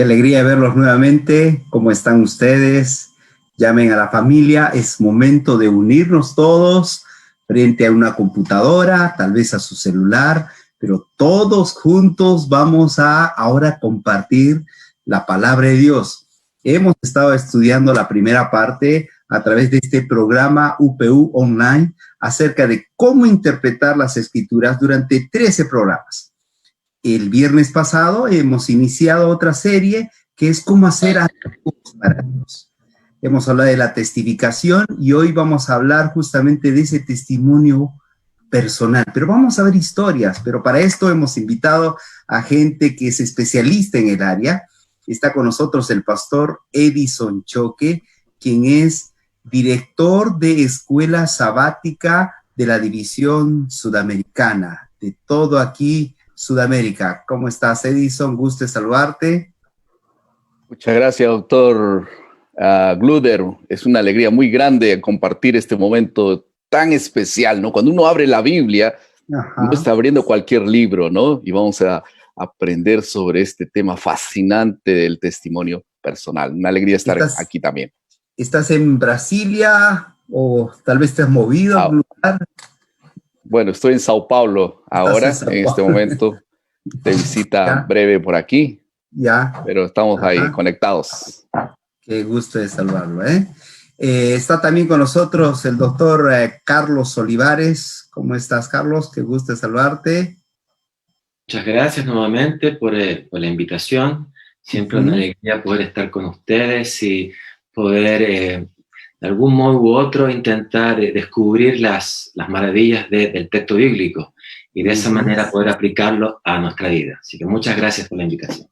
Qué alegría verlos nuevamente. ¿Cómo están ustedes? Llamen a la familia. Es momento de unirnos todos frente a una computadora, tal vez a su celular, pero todos juntos vamos a ahora compartir la palabra de Dios. Hemos estado estudiando la primera parte a través de este programa UPU Online acerca de cómo interpretar las Escrituras durante 13 programas. El viernes pasado hemos iniciado otra serie que es cómo hacer algo para Dios. Hemos hablado de la testificación y hoy vamos a hablar justamente de ese testimonio personal. Pero vamos a ver historias, pero para esto hemos invitado a gente que es especialista en el área. Está con nosotros el pastor Edison Choque, quien es director de Escuela Sabática de la División Sudamericana, de todo aquí Sudamérica. ¿Cómo estás, Edison? Gusto de saludarte. Muchas gracias, doctor Gluder. Es una alegría muy grande compartir este momento tan especial, ¿no? Cuando uno abre la Biblia, uno está abriendo cualquier libro, ¿no? Y vamos a aprender sobre este tema fascinante del testimonio personal. Una alegría estar aquí también. ¿Estás en Brasilia o tal vez te has movido a algún lugar? Bueno, estoy en Sao Paulo ahora, en este momento, de visita breve por aquí. Ya. Pero estamos ahí conectados. Qué gusto de saludarlo, ¿eh? Está también con nosotros el doctor Carlos Olivares. ¿Cómo estás, Carlos? Qué gusto de saludarte. Muchas gracias nuevamente por la invitación. Siempre una alegría poder estar con ustedes y poder, de algún modo u otro, intentar descubrir las maravillas del texto bíblico y de esa manera poder aplicarlo a nuestra vida. Así que muchas gracias por la invitación.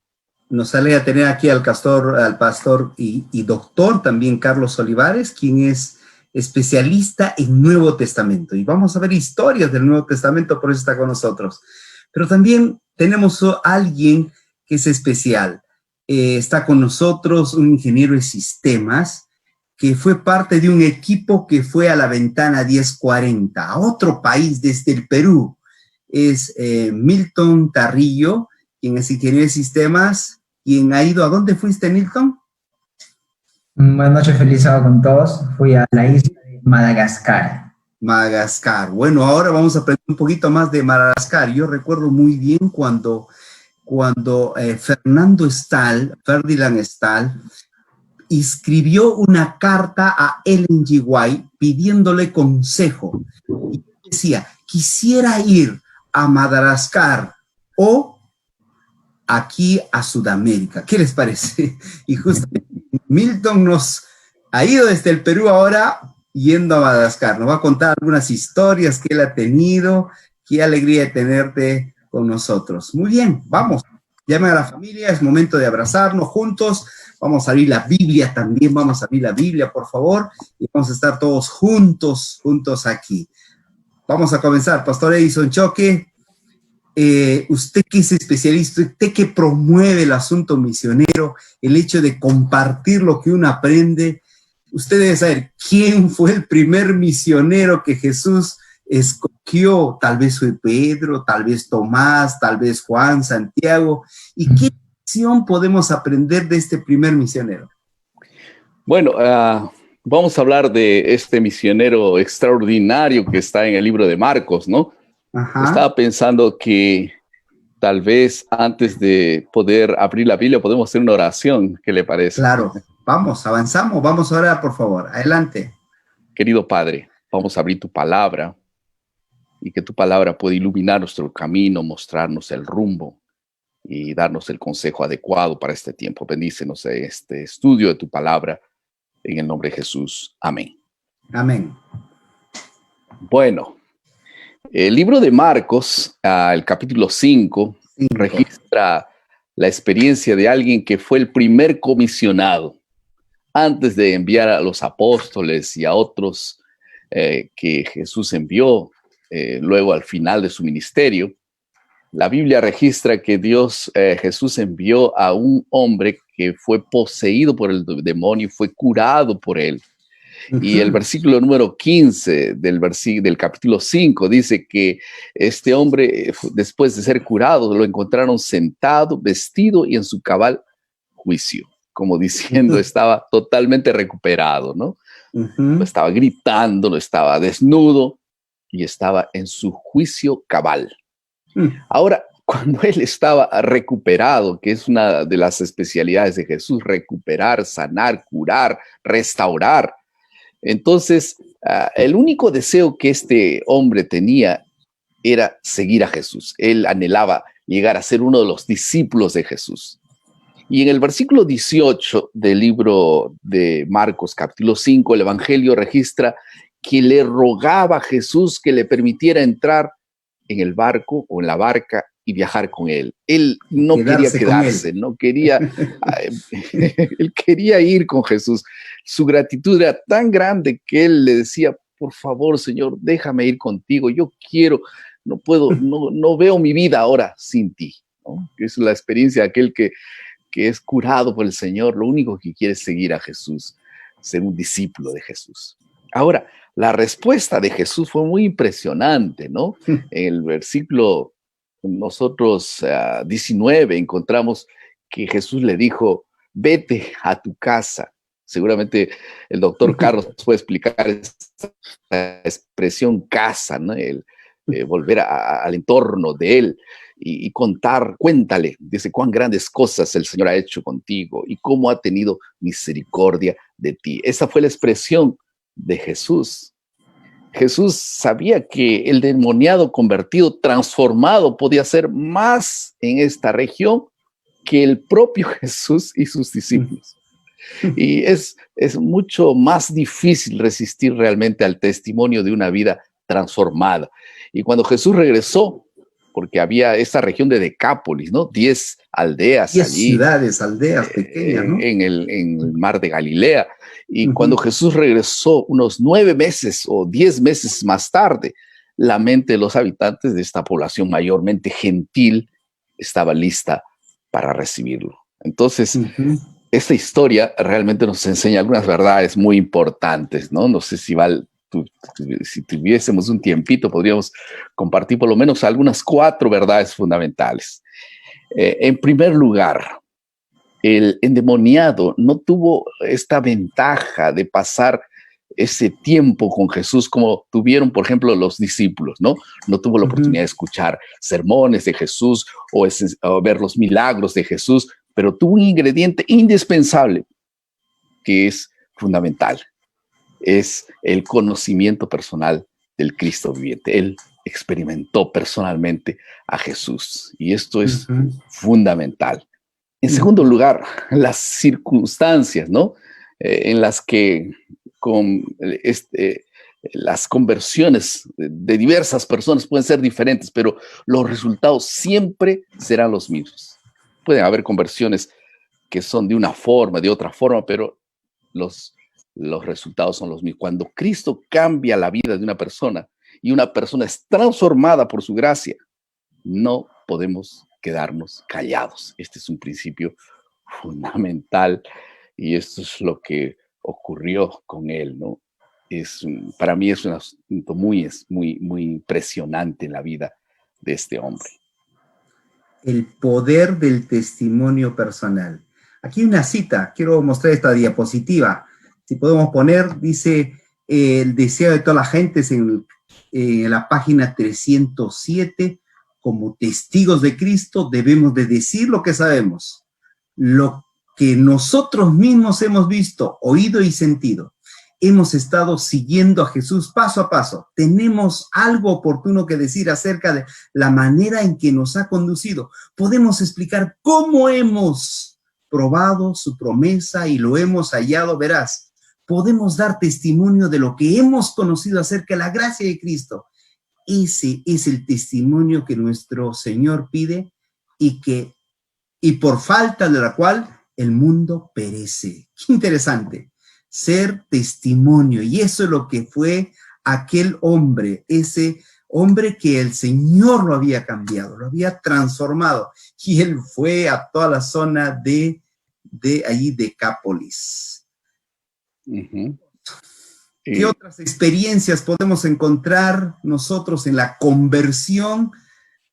Nos alegra tener aquí al pastor y doctor también Carlos Olivares, quien es especialista en Nuevo Testamento. Y vamos a ver historias del Nuevo Testamento, por eso está con nosotros. Pero también tenemos a alguien que es especial. Está con nosotros un ingeniero de sistemas que fue parte de un equipo que fue a la ventana 1040, a otro país desde el Perú. Es Milton Tarrillo, quien es ingeniero de sistemas. ¿Quién ha ido? ¿A dónde fuiste, Milton? Buenas noches, feliz sábado con todos. Fui a la isla de Madagascar. Madagascar. Bueno, ahora vamos a aprender un poquito más de Madagascar. Yo recuerdo muy bien cuando Ferdinand Stahl escribió una carta a Ellen G. White pidiéndole consejo. Y decía, quisiera ir a Madagascar o aquí a Sudamérica. ¿Qué les parece? Y justamente Milton nos ha ido desde el Perú ahora yendo a Madagascar. Nos va a contar algunas historias que él ha tenido. Qué alegría de tenerte con nosotros. Muy bien, vamos. Llame a la familia, es momento de abrazarnos juntos. Vamos a abrir la Biblia también. Vamos a abrir la Biblia, por favor. Y vamos a estar todos juntos aquí. Vamos a comenzar. Pastor Edison Choque. Usted que es especialista, usted que promueve el asunto misionero, el hecho de compartir lo que uno aprende, usted debe saber quién fue el primer misionero que Jesús escogió. Tal vez fue Pedro, tal vez Tomás, tal vez Juan, Santiago. ¿Y qué lección podemos aprender de este primer misionero? Bueno, vamos a hablar de este misionero extraordinario que está en el libro de Marcos, ¿no? Ajá. Estaba pensando que tal vez antes de poder abrir la Biblia podemos hacer una oración. ¿Qué le parece? Claro, vamos, avanzamos, vamos a orar, por favor. Adelante. Querido Padre, vamos a abrir tu palabra y que tu palabra pueda iluminar nuestro camino, mostrarnos el rumbo y darnos el consejo adecuado para este tiempo. Bendícenos en este estudio de tu palabra en el nombre de Jesús. Amén. Amén. Bueno. El libro de Marcos, el capítulo 5, registra la experiencia de alguien que fue el primer comisionado antes de enviar a los apóstoles y a otros que Jesús envió luego al final de su ministerio. La Biblia registra que Jesús envió a un hombre que fue poseído por el demonio y fue curado por él. Y el versículo número 15 del capítulo 5 dice que este hombre, después de ser curado, lo encontraron sentado, vestido y en su cabal juicio, como diciendo, estaba totalmente recuperado, ¿no? No estaba gritando, no estaba desnudo y estaba en su juicio cabal. Ahora, cuando él estaba recuperado, que es una de las especialidades de Jesús, recuperar, sanar, curar, restaurar, entonces el único deseo que este hombre tenía era seguir a Jesús. Él anhelaba llegar a ser uno de los discípulos de Jesús. Y en el versículo 18 del libro de Marcos, capítulo 5, el Evangelio registra que le rogaba a Jesús que le permitiera entrar en el barco o en la barca y viajar con él. Él no quería quedarse, no quería, él quería ir con Jesús. Su gratitud era tan grande que él le decía, por favor, Señor, déjame ir contigo, yo quiero, no puedo, no veo mi vida ahora sin ti, ¿no? Es la experiencia de aquel que es curado por el Señor, lo único que quiere es seguir a Jesús, ser un discípulo de Jesús. Ahora, la respuesta de Jesús fue muy impresionante, ¿no? En el versículo 19 encontramos que Jesús le dijo, vete a tu casa. Seguramente el doctor Carlos puede explicar esta expresión casa, ¿no? El volver al entorno de él y cuéntale, dice, cuán grandes cosas el Señor ha hecho contigo y cómo ha tenido misericordia de ti. Esa fue la expresión de Jesús. Jesús sabía que el endemoniado convertido, transformado, podía ser más en esta región que el propio Jesús y sus discípulos. Y es mucho más difícil resistir realmente al testimonio de una vida transformada. Y cuando Jesús regresó, porque había esa región de Decápolis, ¿no? 10 aldeas 10 allí. aldeas pequeñas, ¿no? En el mar de Galilea. Y cuando Jesús regresó unos 9 meses o 10 meses más tarde, la mente de los habitantes de esta población mayormente gentil estaba lista para recibirlo. Entonces, esta historia realmente nos enseña algunas verdades muy importantes, ¿no? No sé si si tuviésemos un tiempito, podríamos compartir por lo menos algunas 4 verdades fundamentales. En primer lugar, el endemoniado no tuvo esta ventaja de pasar ese tiempo con Jesús como tuvieron, por ejemplo, los discípulos, ¿no? No tuvo la oportunidad de escuchar sermones de Jesús o ver los milagros de Jesús, pero tuvo un ingrediente indispensable que es fundamental. Es el conocimiento personal del Cristo viviente. Él experimentó personalmente a Jesús y esto es fundamental. En segundo lugar, las circunstancias, ¿no? En las que las conversiones de diversas personas pueden ser diferentes, pero los resultados siempre serán los mismos. Pueden haber conversiones que son de una forma, de otra forma, pero los resultados son los mismos. Cuando Cristo cambia la vida de una persona y una persona es transformada por su gracia, no podemos quedarnos callados. Este es un principio fundamental y esto es lo que ocurrió con él, ¿no? Para mí es un asunto muy impresionante en la vida de este hombre. El poder del testimonio personal. Aquí una cita, quiero mostrar esta diapositiva. Si podemos poner, dice, el deseo de toda la gente es en la página 307, como testigos de Cristo debemos de decir lo que sabemos, lo que nosotros mismos hemos visto, oído y sentido. Hemos estado siguiendo a Jesús paso a paso. Tenemos algo oportuno que decir acerca de la manera en que nos ha conducido. Podemos explicar cómo hemos probado su promesa y lo hemos hallado veraz. Podemos dar testimonio de lo que hemos conocido acerca de la gracia de Cristo. Ese es el testimonio que nuestro Señor pide y por falta de la cual el mundo perece. Qué interesante. Ser testimonio. Y eso es lo que fue aquel hombre, ese hombre que el Señor lo había cambiado, lo había transformado. Y él fue a toda la zona de allí, Decápolis. ¿Qué otras experiencias podemos encontrar nosotros en la conversión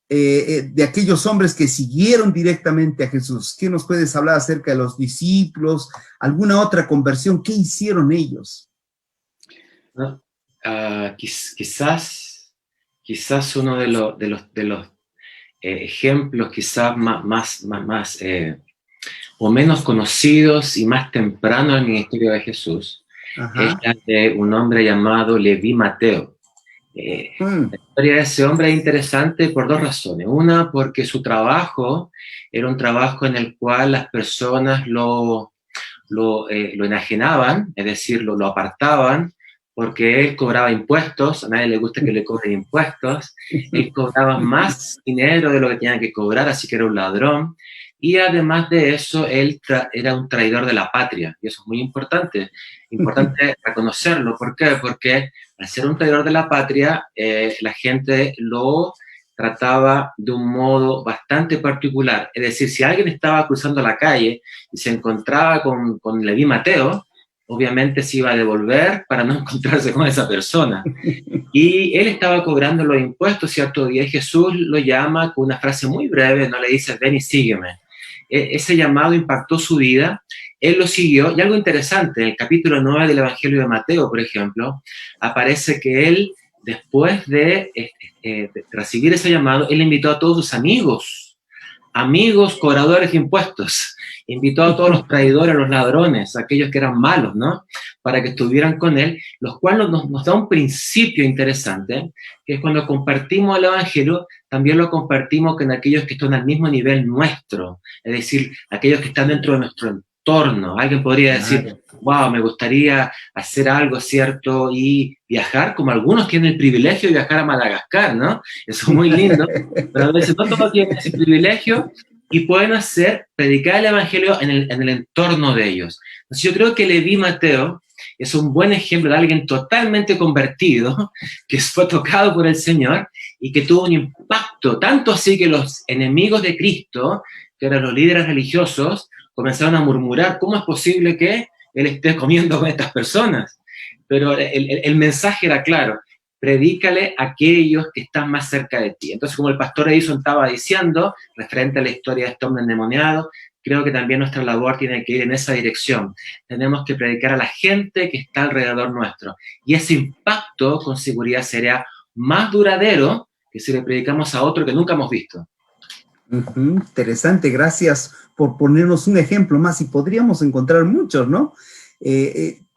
de aquellos hombres que siguieron directamente a Jesús? ¿Qué nos puedes hablar acerca de los discípulos? ¿Alguna otra conversión? ¿Qué hicieron ellos? ¿No? Quizás uno de los ejemplos quizás más o menos conocidos y más temprano del ministerio de Jesús, es la de un hombre llamado Leví Mateo. La historia de ese hombre es interesante por dos razones. Una, porque su trabajo era un trabajo en el cual las personas lo enajenaban, es decir, lo apartaban, porque él cobraba impuestos, a nadie le gusta que le cobren impuestos, él cobraba más dinero de lo que tenía que cobrar, así que era un ladrón, y además de eso, él era un traidor de la patria, y eso es muy importante reconocerlo. ¿Por qué? Porque al ser un traidor de la patria, la gente lo trataba de un modo bastante particular. Es decir, si alguien estaba cruzando la calle y se encontraba con Leví Mateo, obviamente se iba a devolver para no encontrarse con esa persona. Y él estaba cobrando los impuestos cierto día y Jesús lo llama con una frase muy breve, no le dice, ven y sígueme. Ese llamado impactó su vida, él lo siguió, y algo interesante, en el capítulo 9 del Evangelio de Mateo, por ejemplo, aparece que él, después de recibir ese llamado, él invitó a todos sus amigos cobradores de impuestos, invitó a todos los traidores, los ladrones, aquellos que eran malos, ¿no? Para que estuvieran con él, los cuales nos da un principio interesante, que es cuando compartimos el Evangelio, también lo compartimos con aquellos que están al mismo nivel nuestro, es decir, aquellos que están dentro de nuestro entorno. Alguien podría decir, wow, me gustaría hacer algo, ¿cierto? Y viajar, como algunos tienen el privilegio de viajar a Madagascar, ¿no? Eso es muy lindo, pero a veces no todos tienen ese privilegio y pueden predicar el Evangelio en el entorno de ellos. Entonces yo creo que Leví Mateo es un buen ejemplo de alguien totalmente convertido, que fue tocado por el Señor y que tuvo un impacto, tanto así que los enemigos de Cristo, que eran los líderes religiosos, comenzaron a murmurar, ¿cómo es posible que él esté comiendo con estas personas? Pero el mensaje era claro, predícale a aquellos que están más cerca de ti. Entonces, como el pastor Edison estaba diciendo, referente a la historia de este hombre endemoniado, creo que también nuestra labor tiene que ir en esa dirección. Tenemos que predicar a la gente que está alrededor nuestro. Y ese impacto, con seguridad, será más duradero que si le predicamos a otro que nunca hemos visto. Interesante, gracias por ponernos un ejemplo más, y podríamos encontrar muchos, ¿no?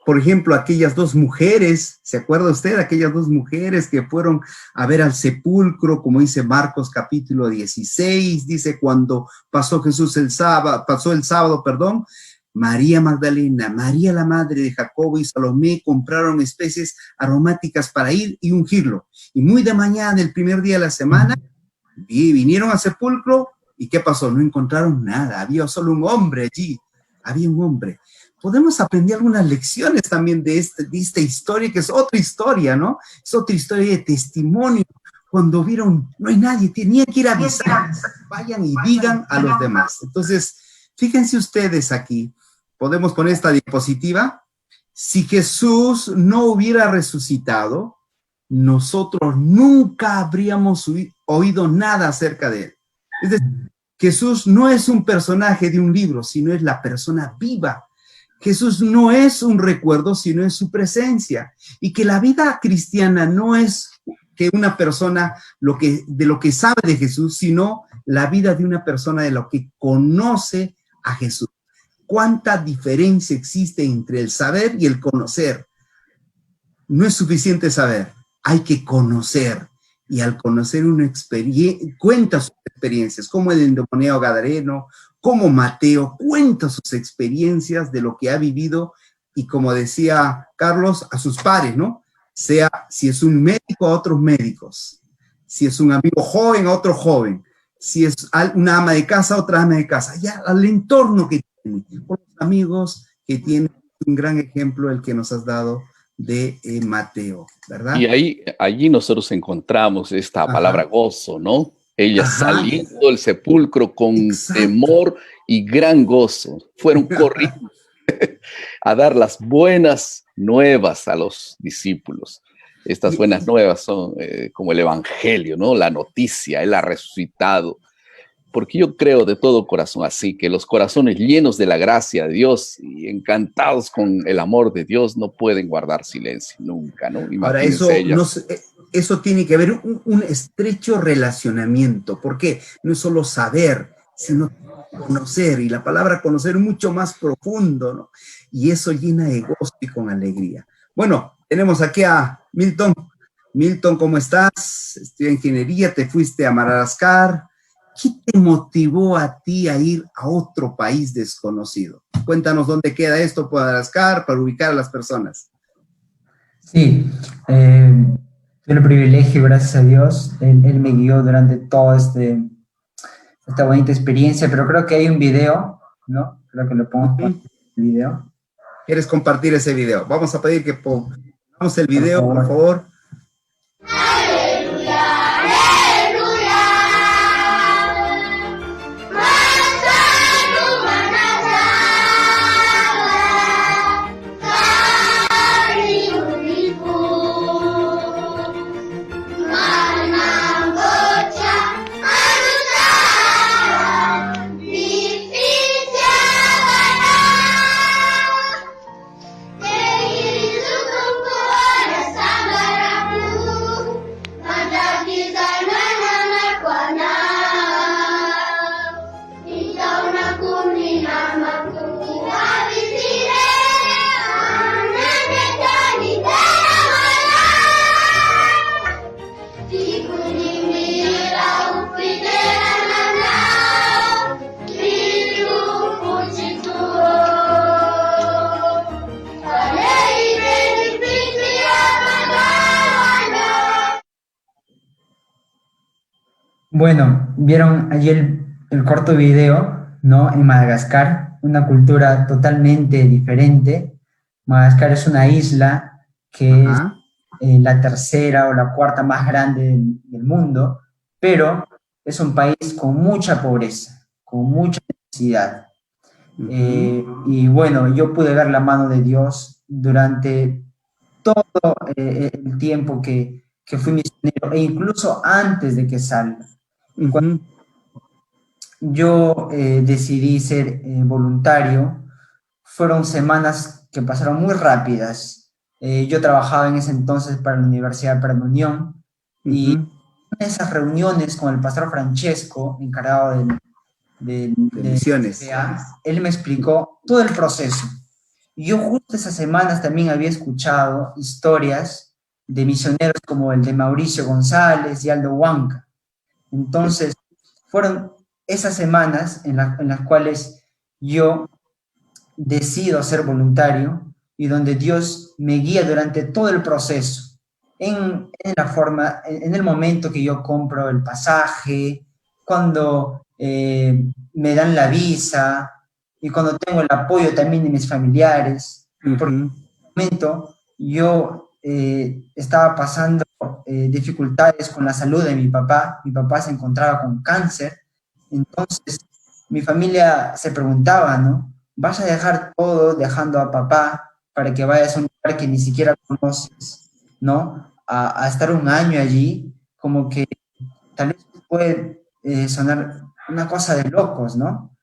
Por ejemplo, aquellas dos mujeres, ¿se acuerda usted? Aquellas dos mujeres que fueron a ver al sepulcro, como dice Marcos capítulo 16, dice cuando pasó el sábado, María Magdalena, María la madre de Jacobo y Salomé compraron especies aromáticas para ir y ungirlo. Y muy de mañana, el primer día de la semana, vinieron al sepulcro, ¿y qué pasó? No encontraron nada, había solo un hombre allí, había un hombre. Podemos aprender algunas lecciones también de esta historia, que es otra historia, ¿no? Es otra historia de testimonio. Cuando vieron, no hay nadie, tenían que ir a avisar, vayan y digan a los demás. Entonces, fíjense ustedes aquí, podemos poner esta diapositiva. Si Jesús no hubiera resucitado, nosotros nunca habríamos oído nada acerca de él. Es decir, Jesús no es un personaje de un libro, sino es la persona viva. Jesús no es un recuerdo, sino es su presencia. Y que la vida cristiana no es que una persona de lo que sabe de Jesús, sino la vida de una persona de lo que conoce a Jesús. ¿Cuánta diferencia existe entre el saber y el conocer? No es suficiente saber, hay que conocer. Y al conocer cuenta sus experiencias, como el endemoniado gadareno, como Mateo cuenta sus experiencias de lo que ha vivido, y como decía Carlos, a sus pares, ¿no? Sea, si es un médico, a otros médicos, si es un amigo joven, a otro joven, si es una ama de casa, a otra ama de casa, ya al entorno que tiene, con los amigos que tiene. Un gran ejemplo el que nos has dado de Mateo, ¿verdad? Y allí nosotros encontramos esta palabra gozo, ¿no? Ella saliendo del sepulcro con temor y gran gozo. Fueron corriendo a dar las buenas nuevas a los discípulos. Estas buenas nuevas son como el evangelio, ¿no? La noticia, Él ha resucitado. Porque yo creo de todo corazón así, que los corazones llenos de la gracia de Dios y encantados con el amor de Dios no pueden guardar silencio nunca, ¿no? Ahora, Imagínense ellas. eso tiene que haber un estrecho relacionamiento. ¿Por qué? No es solo saber, sino conocer. Y la palabra conocer es mucho más profundo, ¿no? Y eso llena de gozo y con alegría. Bueno, tenemos aquí a Milton. Milton, ¿cómo estás? Estudias ingeniería, te fuiste a Madagascar. ¿Qué te motivó a ti a ir a otro país desconocido? Cuéntanos dónde queda esto, Madagascar, para ubicar a las personas. Sí, tuve el privilegio, gracias a Dios, él me guió durante toda esta bonita experiencia, pero creo que hay un video, ¿no? Creo que lo pongo en el video. ¿Quieres compartir ese video? Vamos a pedir que pongamos el video, por favor. Bueno, vieron allí el corto video, ¿no? En Madagascar, una cultura totalmente diferente. Madagascar es una isla que es la tercera o la cuarta más grande del mundo, pero es un país con mucha pobreza, con mucha necesidad. Y bueno, yo pude ver la mano de Dios durante todo el tiempo que fui misionero e incluso antes de que salga. Cuando yo decidí ser voluntario, fueron semanas que pasaron muy rápidas. Yo trabajaba en ese entonces para la Universidad de Permunión y en esas reuniones con el pastor Francesco, encargado de misiones, él me explicó todo el proceso. Y yo justo esas semanas también había escuchado historias de misioneros como el de Mauricio González y Aldo Huanca. Entonces, fueron esas semanas en las cuales yo decido ser voluntario y donde Dios me guía durante todo el proceso, en el momento que yo compro el pasaje, cuando me dan la visa y cuando tengo el apoyo también de mis familiares, porque en ese momento yo estaba pasando dificultades con la salud de mi papá se encontraba con cáncer, entonces mi familia se preguntaba, ¿no? ¿Vas a dejar todo dejando a papá para que vayas a un lugar que ni siquiera conoces, ¿no? A estar un año allí, como que tal vez puede sonar una cosa de locos, ¿no?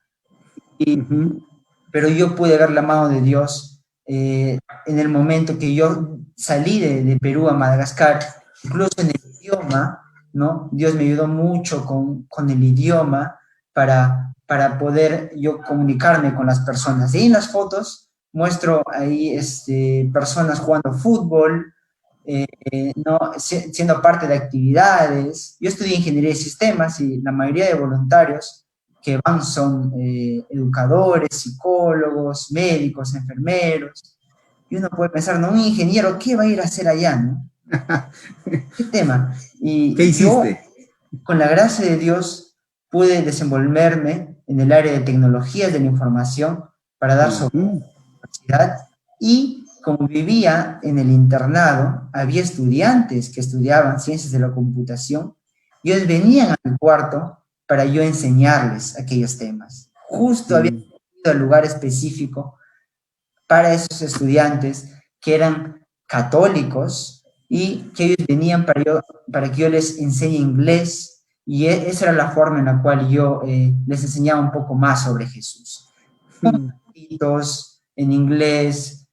Pero yo pude ver la mano de Dios en el momento que yo salí de Perú a Madagascar, incluso en el idioma, ¿no? Dios me ayudó mucho con el idioma para poder yo comunicarme con las personas. Y en las fotos muestro ahí personas jugando fútbol, ¿no? Siendo parte de actividades. Yo estudié ingeniería de sistemas y la mayoría de voluntarios que van son educadores, psicólogos, médicos, enfermeros. Y uno puede pensar, ¿no? Un ingeniero, ¿qué va a ir a hacer allá, no? ¿Qué tema? Y ¿qué hiciste? Yo, con la gracia de Dios, pude desenvolverme en el área de tecnologías de la información para dar sobre la universidad y como vivía en el internado, había estudiantes que estudiaban ciencias de la computación y ellos venían al cuarto para yo enseñarles aquellos temas. Justo había ido al lugar específico para esos estudiantes que eran católicos, y que ellos venían para que yo les enseñe inglés, y esa era la forma en la cual yo les enseñaba un poco más sobre Jesús. En inglés,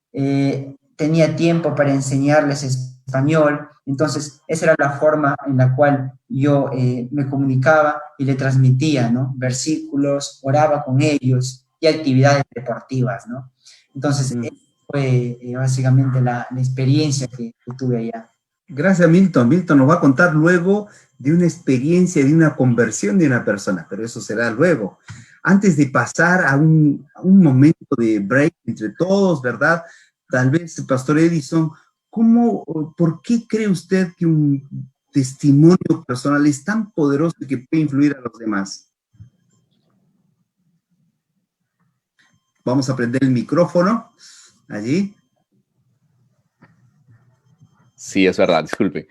tenía tiempo para enseñarles español, entonces esa era la forma en la cual yo me comunicaba y le transmitía, ¿no? Versículos, oraba con ellos y actividades deportivas, ¿no? Entonces, esa fue básicamente la experiencia que tuve allá. Gracias, Milton. Milton nos va a contar luego de una experiencia, de una conversión de una persona, pero eso será luego. Antes de pasar a un momento de break entre todos, ¿verdad? Tal vez, Pastor Edison, ¿por qué cree usted que un testimonio personal es tan poderoso y que puede influir a los demás? Vamos a prender el micrófono allí. Sí, es verdad, disculpe.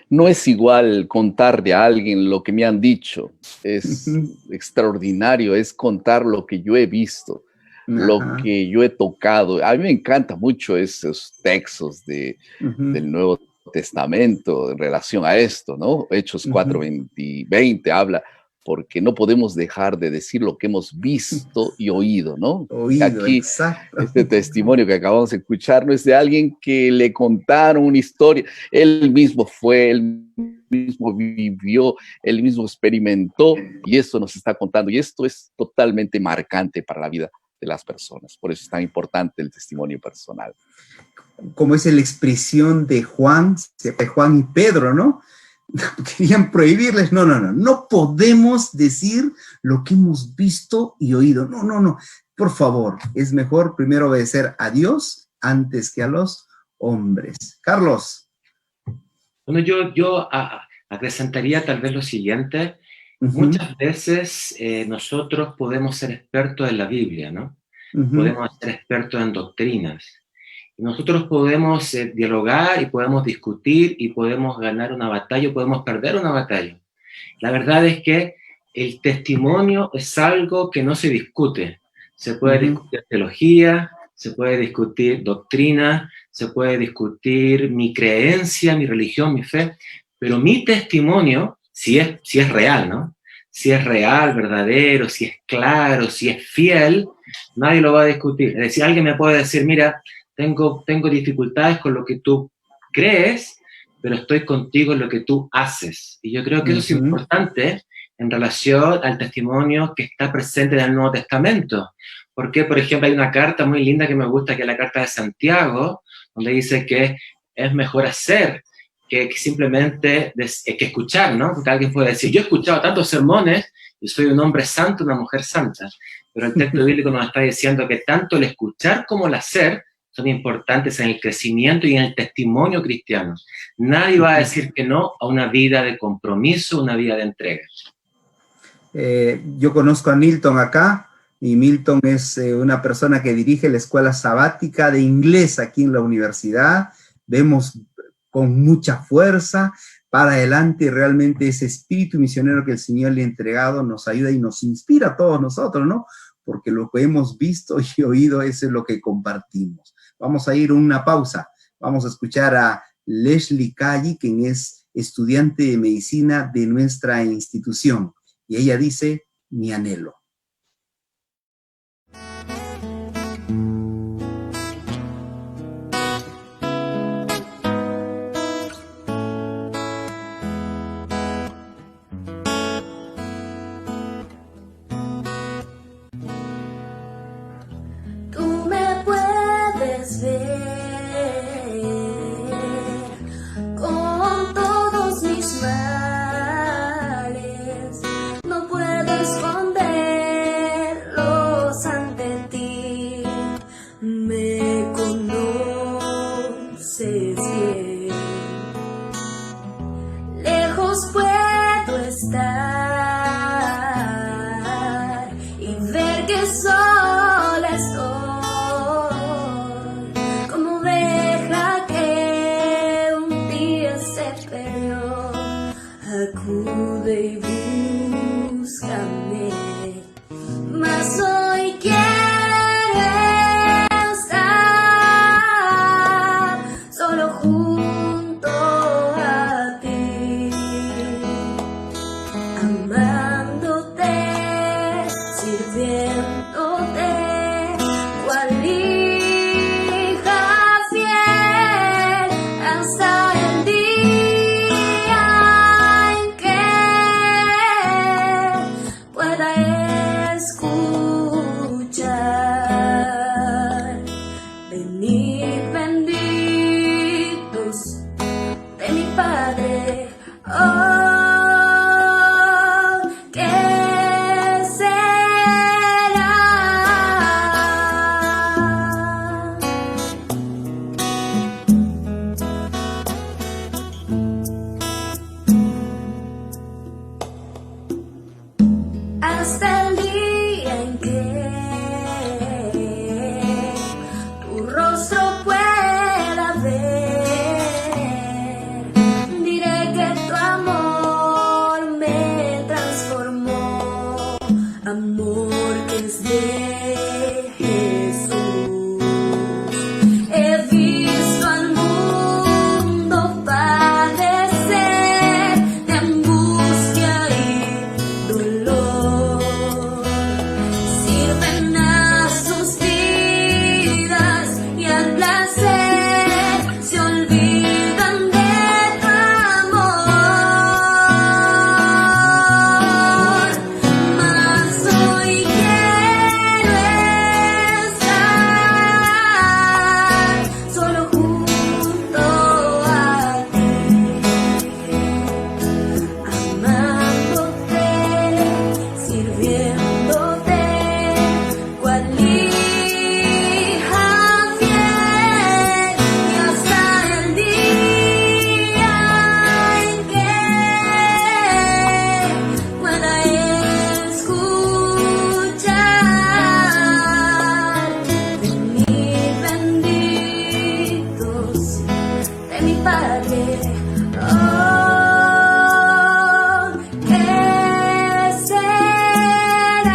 No es igual contar a alguien lo que me han dicho. Es extraordinario, es contar lo que yo he visto, lo que yo he tocado. A mí me encanta mucho esos textos del Nuevo Testamento en relación a esto, ¿no? Hechos 4:20 habla, porque no podemos dejar de decir lo que hemos visto y oído, ¿no? Aquí, exacto. Este testimonio que acabamos de escuchar no es de alguien que le contaron una historia. Él mismo fue, él mismo vivió, él mismo experimentó, y esto nos está contando. Y esto es totalmente marcante para la vida de las personas. Por eso es tan importante el testimonio personal. Como es la expresión de Juan y Pedro, ¿no? Querían prohibirles, no podemos decir lo que hemos visto y oído, no, por favor, es mejor primero obedecer a Dios antes que a los hombres. Carlos. Bueno, yo acrescentaría tal vez lo siguiente. Muchas veces nosotros podemos ser expertos en la Biblia, ¿no? Podemos ser expertos en doctrinas. Nosotros podemos dialogar y podemos discutir y podemos ganar una batalla o podemos perder una batalla. La verdad es que el testimonio es algo que no se discute. Se puede discutir teología, se puede discutir doctrina, se puede discutir mi creencia, mi religión, mi fe, pero mi testimonio, si es real, ¿no? Si es real, verdadero, si es claro, si es fiel, nadie lo va a discutir. Es decir, alguien me puede decir, mira, tengo dificultades con lo que tú crees, pero estoy contigo en lo que tú haces. Y yo creo que eso es importante en relación al testimonio que está presente en el Nuevo Testamento. Porque, por ejemplo, hay una carta muy linda que me gusta, que es la carta de Santiago, donde dice que es mejor hacer que simplemente que escuchar, ¿no? Porque alguien puede decir, yo he escuchado tantos sermones y soy un hombre santo, una mujer santa. Pero el texto bíblico nos está diciendo que tanto el escuchar como el hacer son importantes en el crecimiento y en el testimonio cristiano. Nadie va a decir que no a una vida de compromiso, una vida de entrega. Yo conozco a Milton acá, y Milton es una persona que dirige la escuela sabática de inglés aquí en la universidad. Vemos con mucha fuerza para adelante, realmente ese espíritu misionero que el Señor le ha entregado nos ayuda y nos inspira a todos nosotros, ¿no? Porque lo que hemos visto y oído, eso es lo que compartimos. Vamos a ir a una pausa. Vamos a escuchar a Leslie Calli, quien es estudiante de medicina de nuestra institución. Y ella dice, mi anhelo. Tú me puedes ver con todos mis males, no puedo esconderlos ante ti, me conoces bien, lejos puedo estar y ver que sola estoy, como oveja que un día se perdió. Acude y búscame, mas hoy quiero estar solo junto hasta el día en que tu rostro pueda ver. Diré que tu amor me transformó, amor que es de Jesús. He visto al mundo padecer de angustia y dolor. Sirven a sus vidas y al placer se olvidan de tu amor. Mas hoy quiero estar solo junto a ti, amándote, sirviéndote, cual hija fiel, y hasta el día en que pueda escuchar venir benditos de mi Padre. Oh, ¿qué será?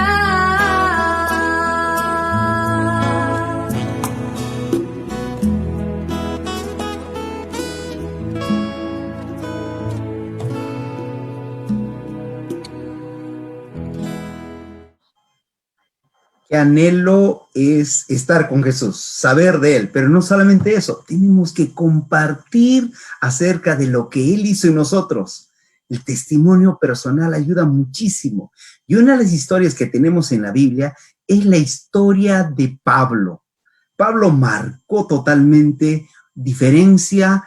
Qué anhelo es estar con Jesús, saber de Él, pero no solamente eso, tenemos que compartir acerca de lo que Él hizo en nosotros. El testimonio personal ayuda muchísimo. Y una de las historias que tenemos en la Biblia es la historia de Pablo. Pablo marcó totalmente diferencia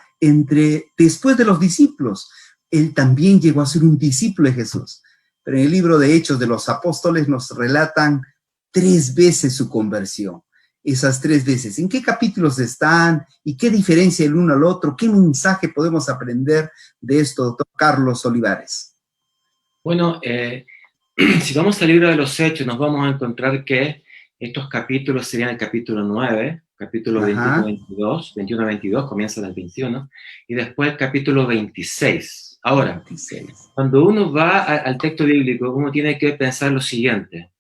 después de los discípulos. Él también llegó a ser un discípulo de Jesús. Pero en el libro de Hechos de los Apóstoles nos relatan 3 veces su conversión. Esas 3 veces. ¿En qué capítulos están? ¿Y qué diferencia el uno al otro? ¿Qué mensaje podemos aprender de esto, doctor Carlos Olivares? Bueno, si vamos al libro de los Hechos, nos vamos a encontrar que estos capítulos serían el capítulo 9, capítulo 21 a 22, comienza en el 21, y después el capítulo 26. Ahora, 26. Cuando uno va al texto bíblico, uno tiene que pensar lo siguiente: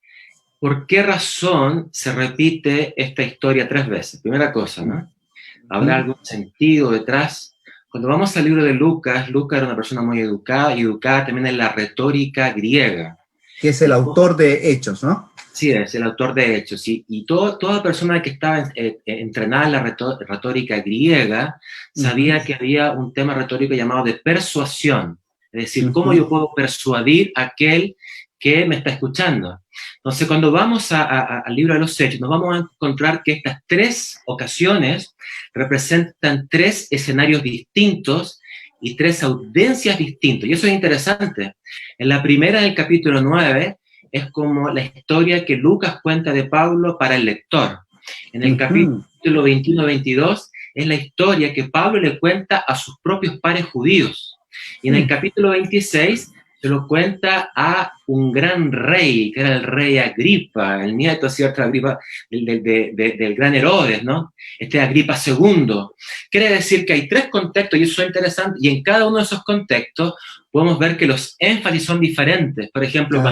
¿por qué razón se repite esta historia 3 veces? Primera cosa, ¿no? ¿Habrá algún sentido detrás? Cuando vamos al libro de Lucas, Lucas era una persona muy educada, y educada también en la retórica griega. Que es el autor de Hechos, ¿no? Sí, es el autor de Hechos, sí. Y toda persona que estaba entrenada en la retórica griega sabía que había un tema retórico llamado de persuasión. Es decir, ¿cómo yo puedo persuadir a aquel que me está escuchando? Entonces, cuando vamos al libro de los Hechos, nos vamos a encontrar que estas 3 ocasiones representan 3 escenarios distintos y 3 audiencias distintas. Y eso es interesante. En la primera, en el capítulo 9, es como la historia que Lucas cuenta de Pablo para el lector. En el capítulo 21-22 es la historia que Pablo le cuenta a sus propios pares judíos. Y en el capítulo 26 se lo cuenta a un gran rey, que era el rey Agripa, el nieto, ¿cierto? Agripa, del gran Herodes, ¿no? Agripa II. Quiere decir que hay 3 contextos, y eso es interesante, y en cada uno de esos contextos podemos ver que los énfasis son diferentes. Por ejemplo,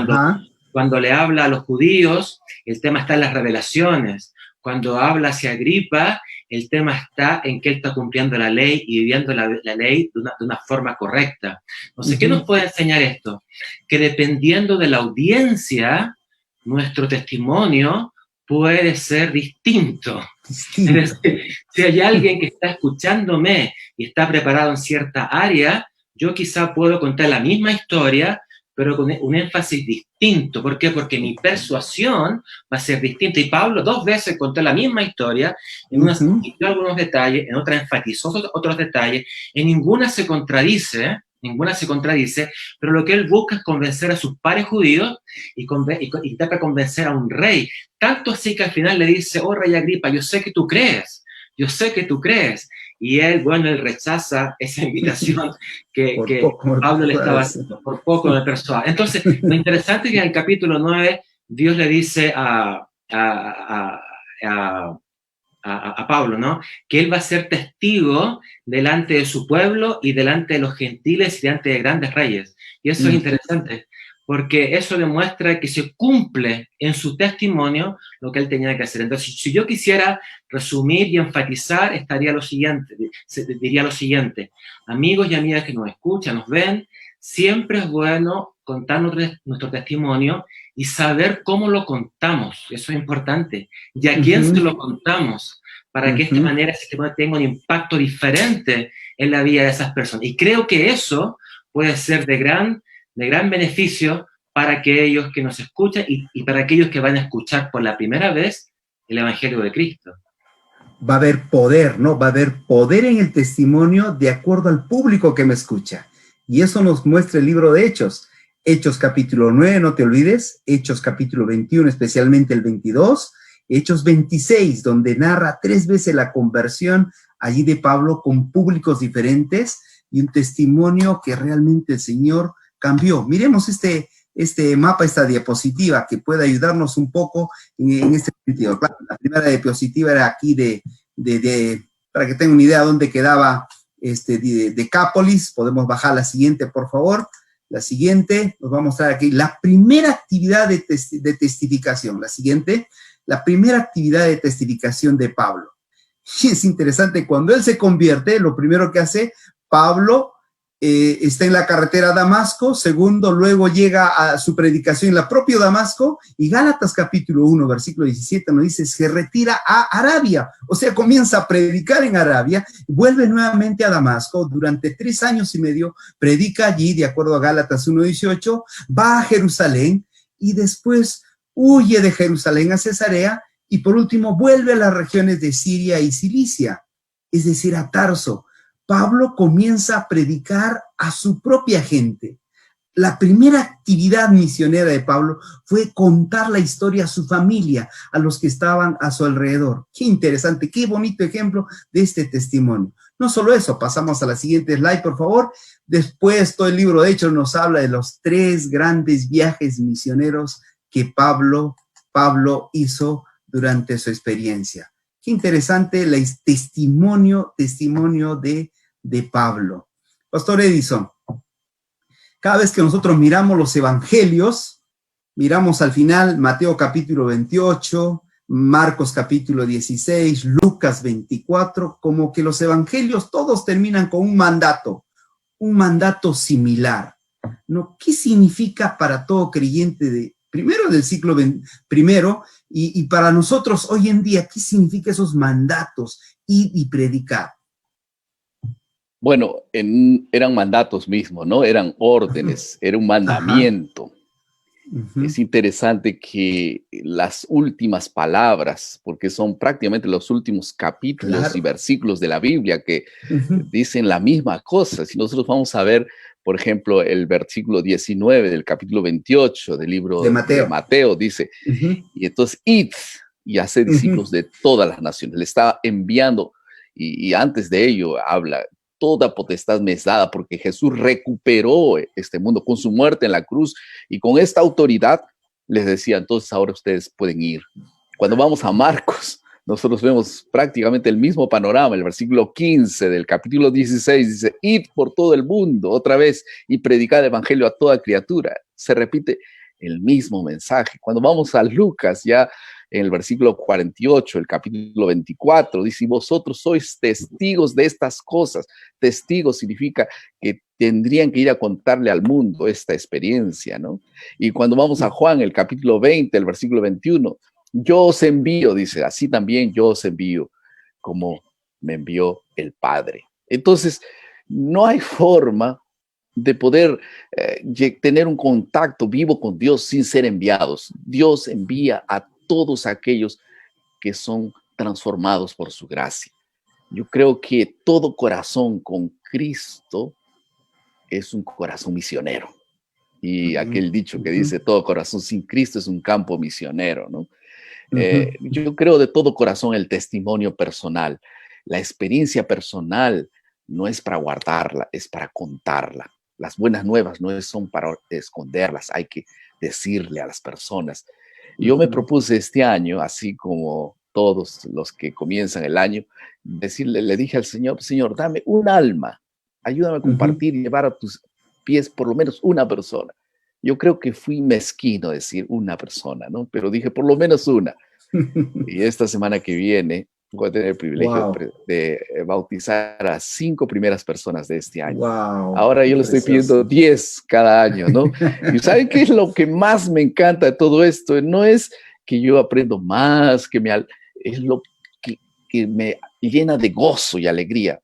cuando le habla a los judíos, el tema está en las revelaciones. Cuando habla hacia Agripa, el tema está en que él está cumpliendo la ley y viviendo la ley de una forma correcta. Entonces, ¿qué nos puede enseñar esto? Que dependiendo de la audiencia, nuestro testimonio puede ser distinto. Es decir, si hay alguien que está escuchándome y está preparado en cierta área, yo quizá puedo contar la misma historia, pero con un énfasis distinto. ¿Por qué? Porque mi persuasión va a ser distinta. Y Pablo 2 veces contó la misma historia, en una sintió algunos detalles, en otra enfatizó otros detalles, en ninguna se contradice, pero lo que él busca es convencer a sus pares judíos y intenta convencer a un rey. Tanto así que al final le dice: oh, rey Agripa, yo sé que tú crees. y él rechaza esa invitación que Pablo le estaba haciendo, por poco me persuade. Entonces, lo interesante es que en el capítulo 9, Dios le dice a Pablo, ¿no? Que él va a ser testigo delante de su pueblo y delante de los gentiles y delante de grandes reyes. Y eso es interesante, porque eso demuestra que se cumple en su testimonio lo que él tenía que hacer. Entonces, si yo quisiera resumir y enfatizar, diría lo siguiente, amigos y amigas que nos escuchan, nos ven, siempre es bueno contar nuestro testimonio y saber cómo lo contamos. Eso es importante. ¿Y a quién se lo contamos? Para que de esta manera ese testimonio tenga un impacto diferente en la vida de esas personas. Y creo que eso puede ser de gran beneficio para aquellos que nos escuchan y para aquellos que van a escuchar por la primera vez el Evangelio de Cristo. Va a haber poder, ¿no? Va a haber poder en el testimonio de acuerdo al público que me escucha. Y eso nos muestra el libro de Hechos. Hechos capítulo 9, no te olvides. Hechos capítulo 21, especialmente el 22. Hechos 26, donde narra 3 veces la conversión allí de Pablo con públicos diferentes y un testimonio que realmente el Señor cambió. Miremos este mapa, esta diapositiva, que puede ayudarnos un poco en este sentido. Claro, la primera diapositiva era aquí para que tengan una idea de dónde quedaba Decápolis. Podemos bajar la siguiente, por favor. La siguiente, nos va a mostrar aquí la primera actividad de testificación. La siguiente, la primera actividad de testificación de Pablo. Y es interesante, cuando él se convierte, lo primero que hace, Pablo está en la carretera a Damasco. Segundo, luego llega a su predicación en la propia Damasco, y Gálatas capítulo 1, versículo 17 nos dice, se retira a Arabia, o sea, comienza a predicar en Arabia, vuelve nuevamente a Damasco, durante 3 años y medio, predica allí, de acuerdo a Gálatas 1:18, va a Jerusalén, y después huye de Jerusalén a Cesarea, y por último vuelve a las regiones de Siria y Cilicia, es decir, a Tarso. Pablo comienza a predicar a su propia gente. La primera actividad misionera de Pablo fue contar la historia a su familia, a los que estaban a su alrededor. Qué interesante, qué bonito ejemplo de este testimonio. No solo eso, pasamos a la siguiente slide, por favor. Después, todo el libro de Hechos nos habla de los 3 grandes viajes misioneros que Pablo hizo durante su experiencia. Qué interesante el testimonio de Pablo. Pastor Edison, cada vez que nosotros miramos los evangelios, miramos al final Mateo capítulo 28, Marcos capítulo 16, Lucas 24, como que los evangelios todos terminan con un mandato similar, ¿no? ¿Qué significa para todo creyente primero del siglo primero y para nosotros hoy en día, qué significa esos mandatos y predicar? Bueno, eran mandatos mismos, ¿no? Eran órdenes, era un mandamiento. Es interesante que las últimas palabras, porque son prácticamente los últimos capítulos y versículos de la Biblia que dicen la misma cosa. Si nosotros vamos a ver, por ejemplo, el versículo 19 del capítulo 28 del libro de Mateo dice, y entonces id y haced discípulos de todas las naciones. Le estaba enviando, y antes de ello habla, toda potestad me es dada, porque Jesús recuperó este mundo con su muerte en la cruz, y con esta autoridad les decía, entonces ahora ustedes pueden ir. Cuando vamos a Marcos, nosotros vemos prácticamente el mismo panorama. El versículo 15 del capítulo 16 dice, id por todo el mundo otra vez y predicad el evangelio a toda criatura. Se repite el mismo mensaje. Cuando vamos a Lucas, ya en el versículo 48, el capítulo 24, dice, vosotros sois testigos de estas cosas. Testigos significa que tendrían que ir a contarle al mundo esta experiencia, ¿no? Y cuando vamos a Juan, el capítulo 20, el versículo 21, yo os envío, dice, así también yo os envío, como me envió el Padre. Entonces, no hay forma de poder tener un contacto vivo con Dios sin ser enviados. Dios envía a todos aquellos que son transformados por su gracia. Yo creo que todo corazón con Cristo es un corazón misionero. Y aquel dicho que dice, todo corazón sin Cristo es un campo misionero, ¿no? Yo creo de todo corazón el testimonio personal. la experiencia personal no es para guardarla, es para contarla. Las buenas nuevas no son para esconderlas, hay que decirle a las personas. Yo me propuse este año, así como todos los que comienzan el año, le dije al Señor, Señor, dame un alma, ayúdame a compartir y llevar a tus pies por lo menos una persona. Yo creo que fui mezquino decir una persona, ¿no? Pero dije por lo menos una. Y esta semana que viene voy a tener el privilegio de bautizar a 5 primeras personas de este año. Ahora yo le estoy pidiendo 10 cada año, ¿no? Y ¿saben qué es lo que más me encanta de todo esto? No es que yo aprendo más, es lo que me llena de gozo y alegría.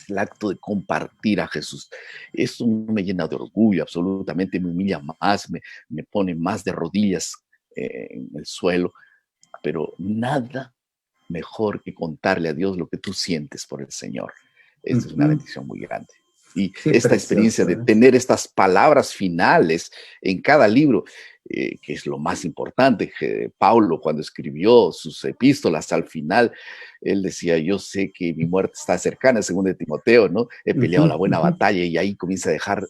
El acto de compartir a Jesús. Eso me llena de orgullo, absolutamente, me humilla más, me pone más de rodillas en el suelo, pero nada mejor que contarle a Dios lo que tú sientes por el Señor. Esta es una bendición muy grande. Y esta experiencia de tener estas palabras finales en cada libro, que es lo más importante. Pablo, cuando escribió sus epístolas al final, él decía, yo sé que mi muerte está cercana, según de Timoteo, ¿no? He peleado la buena batalla, y ahí comienza a dejar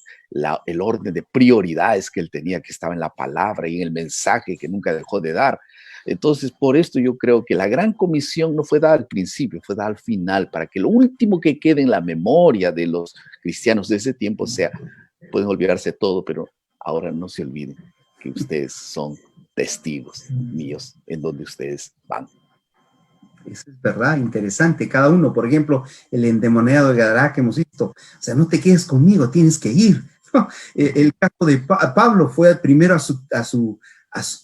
el orden de prioridades que él tenía, que estaba en la palabra y en el mensaje que nunca dejó de dar. Entonces, por esto yo creo que la gran comisión no fue dada al principio, fue dada al final, para que lo último que quede en la memoria de los cristianos de ese tiempo sea, pueden olvidarse de todo, pero ahora no se olviden que ustedes son testigos míos en donde ustedes van. Eso es verdad, interesante. Cada uno, por ejemplo, el endemoniado de Gadara que hemos visto, o sea, no te quedes conmigo, tienes que ir. El caso de Pablo fue primero a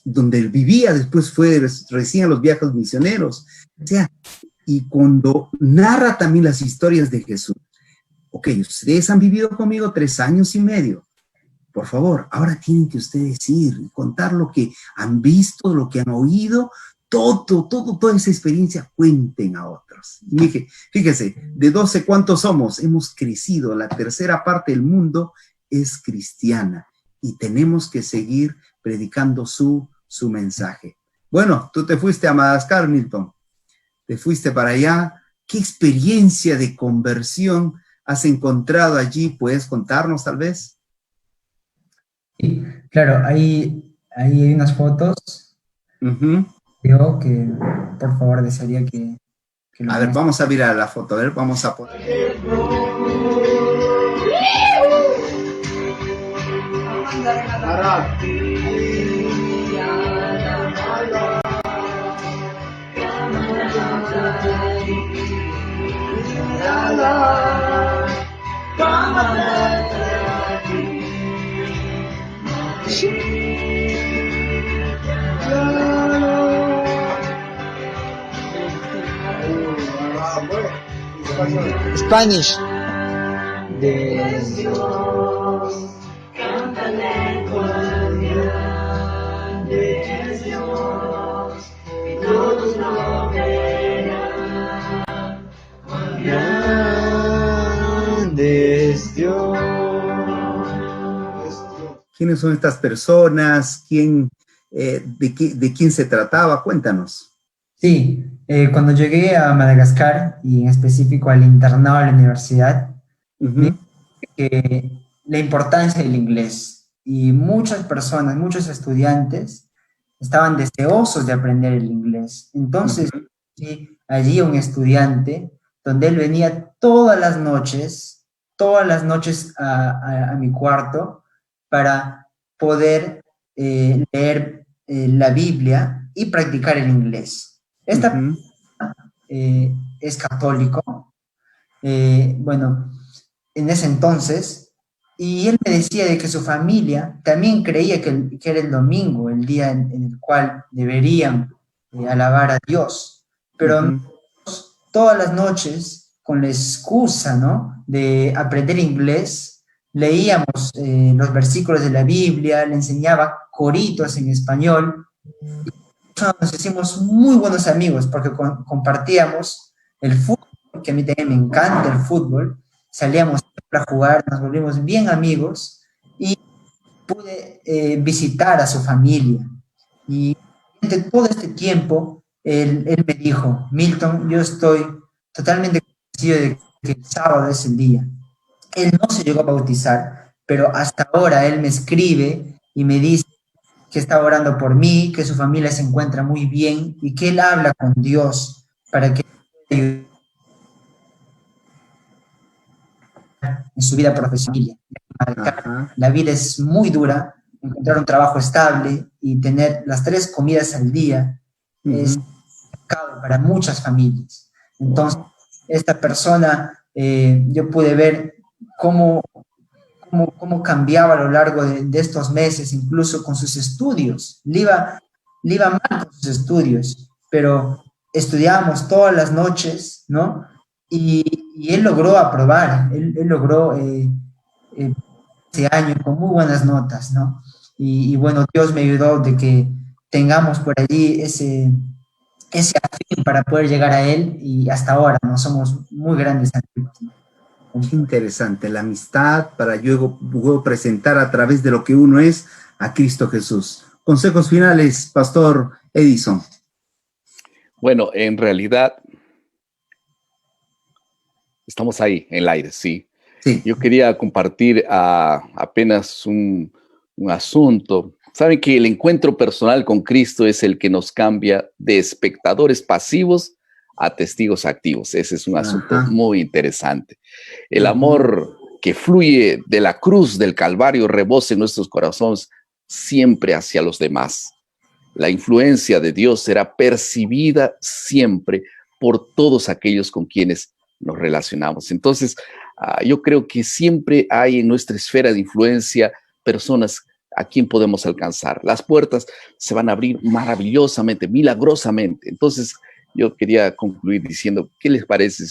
donde él vivía, después fue recién a los viajes misioneros. O sea, y cuando narra también las historias de Jesús, ok, ustedes han vivido conmigo 3 años y medio. Por favor, ahora tienen que ustedes ir y contar lo que han visto, lo que han oído, toda esa experiencia, cuenten a otros. Y fíjese, de 12, ¿cuántos somos? Hemos crecido, la tercera parte del mundo es cristiana y tenemos que seguir predicando su mensaje. Bueno, tú te fuiste a Madagascar, Milton, te fuiste para allá. ¿Qué experiencia de conversión has encontrado allí? ¿Puedes contarnos tal vez? Sí, claro, ahí hay unas fotos. Yo que, por favor, desearía que a ver, vamos a mirar la foto, a ver, vamos a poner. Spanish. ¿Quiénes son estas personas? ¿De quién se trataba? Cuéntanos. Sí, cuando llegué a Madagascar, y en específico al internado de la universidad, vi que la importancia del inglés, y muchas personas, muchos estudiantes estaban deseosos de aprender el inglés. Entonces, sí, allí un estudiante, donde él venía todas las noches a mi cuarto para poder leer la Biblia y practicar el inglés. Esta persona es católico, bueno, en ese entonces, y él me decía de que su familia también creía que era el domingo, el día en el cual deberían alabar a Dios, pero todas las noches, con la excusa, ¿no?, de aprender inglés, leíamos los versículos de la Biblia, le enseñaba coritos en español, y nos hicimos muy buenos amigos porque compartíamos el fútbol, que a mí también me encanta el fútbol, salíamos a jugar, nos volvimos bien amigos y pude visitar a su familia. Y durante todo este tiempo, él me dijo, Milton, yo estoy totalmente convencido de que el sábado es el día. Él no se llegó a bautizar, pero hasta ahora él me escribe y me dice que está orando por mí, que su familia se encuentra muy bien y que él habla con Dios para que en su vida profesional. Ajá. La vida es muy dura, encontrar un trabajo estable y tener las 3 comidas al día es complicado para muchas familias. Entonces, esta persona, yo pude ver cómo cambiaba a lo largo de estos meses, incluso con sus estudios. Le iba mal con sus estudios, pero estudiábamos todas las noches, ¿no? Y él logró aprobar, él logró ese año con muy buenas notas, ¿no? Y bueno, Dios me ayudó de que tengamos por allí ese afín para poder llegar a él y hasta ahora, ¿no? Somos muy grandes amigos, ¿no? Qué interesante, la amistad para luego presentar a través de lo que uno es a Cristo Jesús. Consejos finales, Pastor Edison. Bueno, en realidad estamos ahí, en el aire, sí. Sí. Yo quería compartir apenas un asunto. Saben que el encuentro personal con Cristo es el que nos cambia de espectadores pasivos a testigos activos. Ese es un asunto muy interesante. El amor que fluye de la cruz del Calvario rebosa en nuestros corazones siempre hacia los demás. La influencia de Dios será percibida siempre por todos aquellos con quienes nos relacionamos. Entonces, yo creo que siempre hay en nuestra esfera de influencia personas a quien podemos alcanzar. Las puertas se van a abrir maravillosamente, milagrosamente. Entonces, yo quería concluir diciendo, ¿qué les parece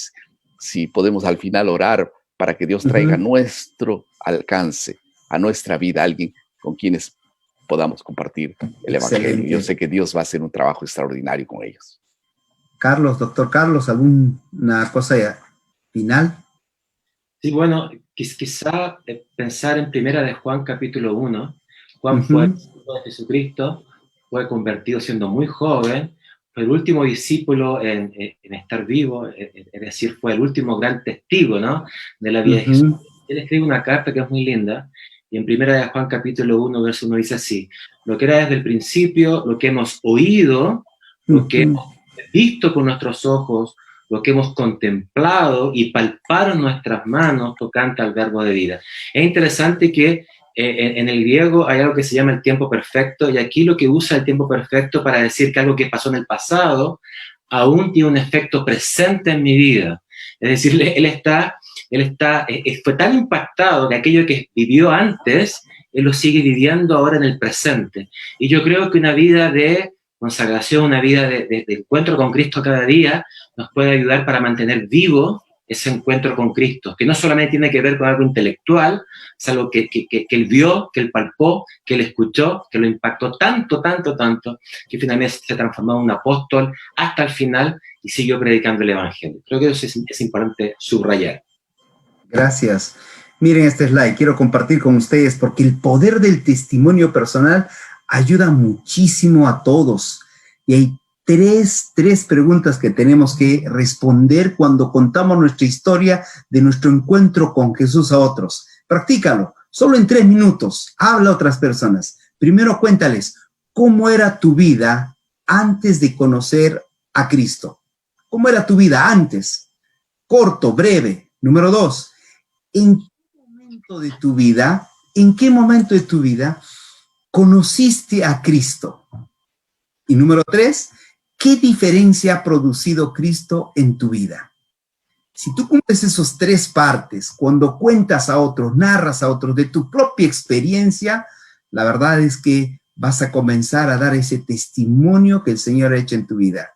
si podemos al final orar para que Dios traiga a nuestro alcance, a nuestra vida, a alguien con quienes podamos compartir el Evangelio? Yo sé que Dios va a hacer un trabajo extraordinario con ellos. Carlos, doctor Carlos, ¿alguna cosa final? Sí, bueno, quizá pensar en Primera de Juan capítulo 1. Juan fue el discípulo de Jesucristo, fue convertido siendo muy joven, fue el último discípulo en estar vivo, es decir, fue el último gran testigo, ¿no?, de la vida de Jesús. Él escribe una carta que es muy linda, y en Primera de Juan capítulo 1, verso 1 dice así: lo que era desde el principio, lo que hemos oído, lo que hemos visto con nuestros ojos, lo que hemos contemplado y palparon nuestras manos tocante al verbo de vida. Es interesante que en el griego hay algo que se llama el tiempo perfecto, y aquí lo que usa el tiempo perfecto para decir que algo que pasó en el pasado aún tiene un efecto presente en mi vida. Es decir, él fue tan impactado que aquello que vivió antes, él lo sigue viviendo ahora en el presente. Y yo creo que una vida de consagración, una vida de encuentro con Cristo cada día, nos puede ayudar para mantener vivo ese encuentro con Cristo, que no solamente tiene que ver con algo intelectual, es algo que él vio, que él palpó, que él escuchó, que lo impactó tanto, que finalmente se transformó en un apóstol hasta el final y siguió predicando el Evangelio. Creo que eso es importante subrayar. Gracias. Miren este slide, quiero compartir con ustedes porque el poder del testimonio personal ayuda muchísimo a todos. Y hay tres preguntas que tenemos que responder cuando contamos nuestra historia de nuestro encuentro con Jesús a otros. Practícalo, solo en 3 minutos. Habla a otras personas. Primero, cuéntales, ¿cómo era tu vida antes de conocer a Cristo? ¿Cómo era tu vida antes? Corto, breve. Número 2, ¿en qué momento de tu vida conociste a Cristo? Y número 3, ¿qué diferencia ha producido Cristo en tu vida? Si tú cumples esos 3 partes, cuando cuentas a otros, narras a otros de tu propia experiencia, la verdad es que vas a comenzar a dar ese testimonio que el Señor ha hecho en tu vida.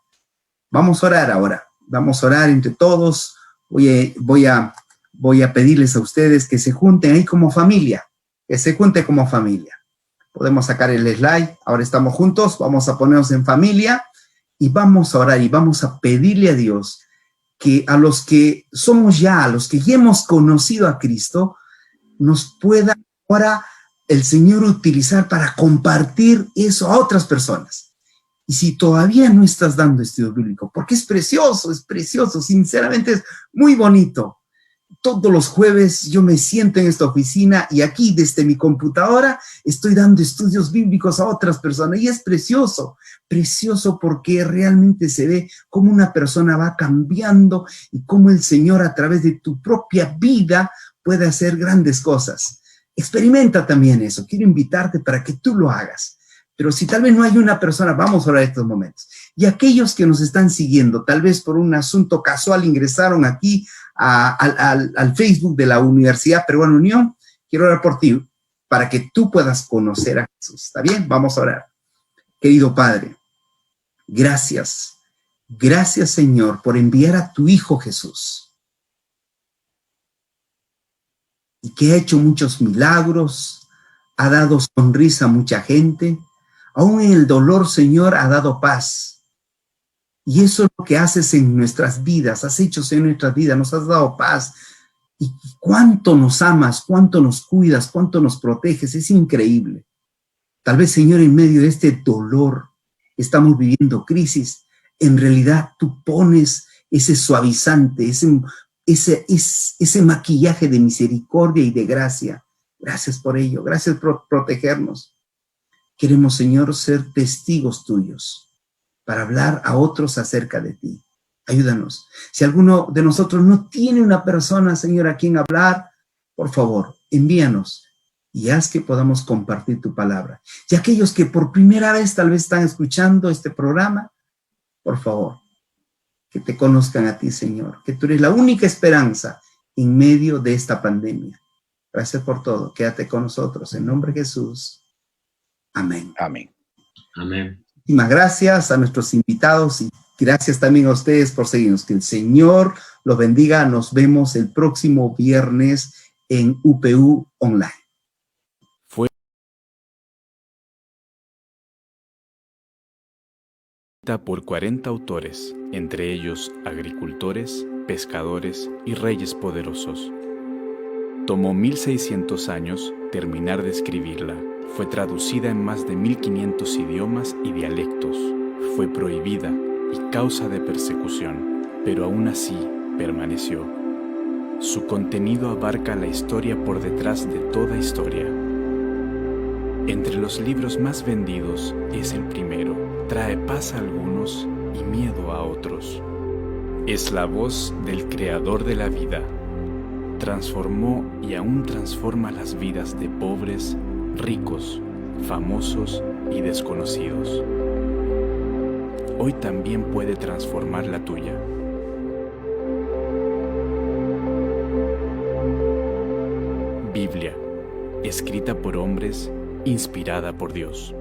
Vamos a orar ahora. Vamos a orar entre todos. Voy a pedirles a ustedes que se junten ahí como familia, que se junten como familia. Podemos sacar el slide. Ahora estamos juntos. Vamos a ponernos en familia y vamos a orar y vamos a pedirle a Dios que a los que somos ya, a los que ya hemos conocido a Cristo, nos pueda ahora el Señor utilizar para compartir eso a otras personas. Y si todavía no estás dando estudio bíblico, porque es precioso, sinceramente es muy bonito. Todos los jueves yo me siento en esta oficina y aquí desde mi computadora estoy dando estudios bíblicos a otras personas y es precioso porque realmente se ve cómo una persona va cambiando y cómo el Señor a través de tu propia vida puede hacer grandes cosas. Experimenta también eso. Quiero invitarte para que tú lo hagas. Pero si tal vez no hay una persona, vamos a orar estos momentos. Y aquellos que nos están siguiendo, tal vez por un asunto casual ingresaron aquí al Facebook de la Universidad Peruana Unión, quiero orar por ti para que tú puedas conocer a Jesús. ¿Está bien? Vamos a orar. Querido Padre, gracias. Gracias, Señor, por enviar a tu Hijo Jesús. Y que ha hecho muchos milagros, ha dado sonrisa a mucha gente. Aún en el dolor, Señor, ha dado paz. Y eso es lo que haces en nuestras vidas, has hecho en nuestras vidas, nos has dado paz. Y cuánto nos amas, cuánto nos cuidas, cuánto nos proteges, es increíble. Tal vez, Señor, en medio de este dolor, estamos viviendo crisis, en realidad tú pones ese suavizante, ese maquillaje de misericordia y de gracia. Gracias por ello, gracias por protegernos. Queremos, Señor, ser testigos tuyos para hablar a otros acerca de ti. Ayúdanos. Si alguno de nosotros no tiene una persona, Señor, a quien hablar, por favor, envíanos y haz que podamos compartir tu palabra. Y aquellos que por primera vez tal vez están escuchando este programa, por favor, que te conozcan a ti, Señor, que tú eres la única esperanza en medio de esta pandemia. Gracias por todo. Quédate con nosotros. En nombre de Jesús. Amén. Amén. Amén. Muchísimas gracias a nuestros invitados y gracias también a ustedes por seguirnos. Que el Señor los bendiga. Nos vemos el próximo viernes en UPU Online. Fue por 40 autores, entre ellos agricultores, pescadores y reyes poderosos. Tomó 1600 años terminar de escribirla. Fue traducida en más de 1500 idiomas y dialectos. Fue prohibida y causa de persecución, pero aún así permaneció. Su contenido abarca la historia por detrás de toda historia. Entre los libros más vendidos es el primero. Trae paz a algunos y miedo a otros. Es la voz del creador de la vida. Transformó y aún transforma las vidas de pobres, ricos, famosos y desconocidos. Hoy también puede transformar la tuya. Biblia, escrita por hombres, inspirada por Dios.